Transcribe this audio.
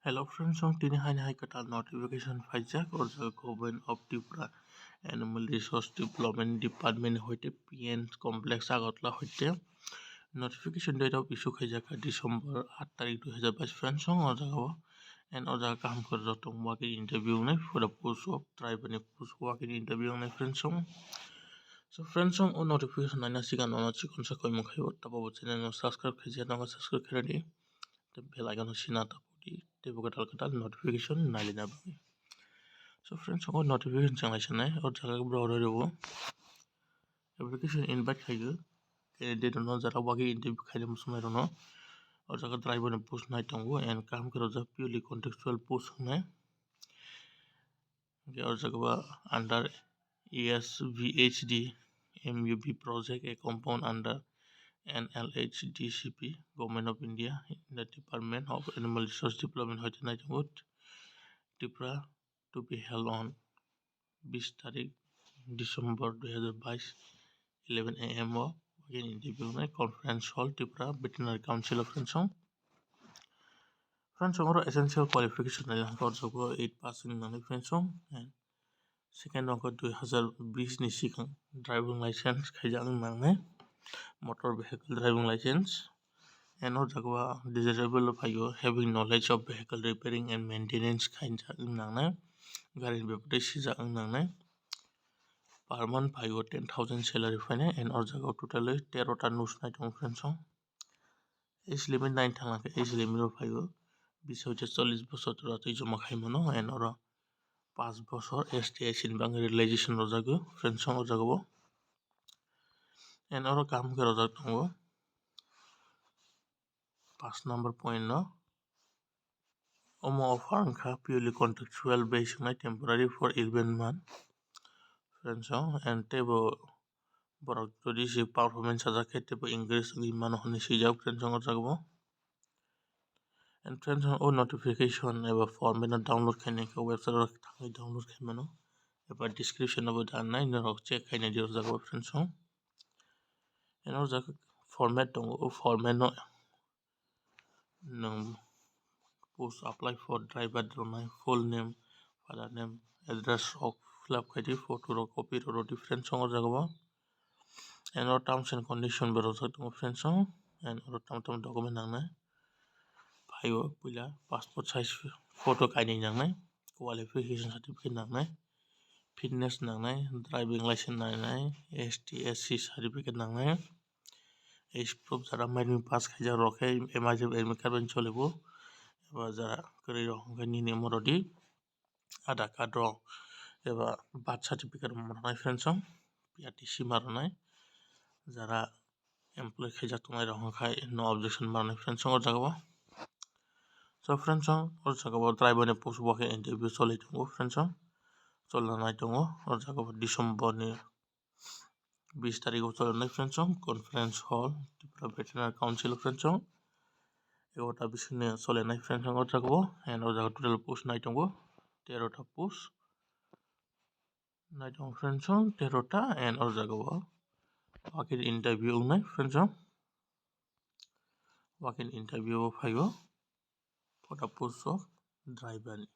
Hello friends, on tini hai katal notification faijak or the government of Tripura Animal Resource Development Department hoite PN complex agotla hoite notification date of issue khaijak December 8 tarik 2022 friends on or jagabo and or jaga kam kor jotong waki interview nai for the post of tribe and post waki interview nai friends on so friends on notification nai na sigan on chikon sa koi mukhai tabo channel no subscribe khaijak na subscribe khari the bell icon sina tapodi tebo katal notification nalina bagi so friends or notification changai sanai or jaga browser rebo application invite khaigo candidate no jara wagi interview khaile musumai no or jaga driver ne post nai tongo and kam karo ja purely contextual post nai or jaga under ESVHD MUB project a compound under NLHDCP Government of India in the Department of Animal Resource Development hoite nai tongo Tripura to be held on 20 तारीख December 2022 11 AM again interview में conference hall Tripura Veterinary Council of Friends और essential qualification है यहाँ का और सबको 8 passing नाले friends and second को 2020 नि सिगां driving license खाइजांग नांगने motor vehicle driving license and और जगवा desirable फाइयो having knowledge of vehicle repairing and maintenance खाइजांग नांगने गाड़ी बेपटे सिजांग नांगने per month payo 10,000 salary fine and or jaga totally 13 ta news night on friends age limit 9 thang age limit payo 20 hoite 40 বছর রাতে জমা খাই মনো and or 5 বছর STI sin bang realization ro jago friends or jagabo and or kam karo jago 5 number point no omo offer kha purely contractual base na temporary for 11 month friends and table borok jodi si performance aja khete bo english ngi mano hone sijak friends or jagbo and friends o notification eba form na download khaine ka website thangai download khai mano eba description abo danai na rok check khaine dir jagbo friends and or jak format dong o format no nang post apply for driver dronai full name father name address of fill up khaidi photo ro copy ro different song jagbo and or terms and condition bero jagbo friends and or tam document nangnai phaio puila passport size photo kaini nangnai qualification certificate nangnai fitness nangnai driving license nangnai STSC certificate nangnai age proof jara main pass khaija rokhai emergency admit card ben cholebo eba jara kari rok ni name rodi aadhaar card rok eba birth certificate monai friends PRTC maronai jara employee khaija tongnai rok khai no objection maronai friends or jagabo so friends or jagabo driver ne post work interview choli tongo friends cholnai tongo or jagabo December ni 20 तारिख चलनाय friends conference hall Tripura veterinary council friends एगोटा बिसने चलनाय friends जागबो and ओ जागा total post नाय दंगो 13 टा पोस्ट नाय दं फ्रेंड्स 13 टा एंड ओ जागबो वाकिन इंटरव्यू नाय friends Joaquin interview five for the post of driver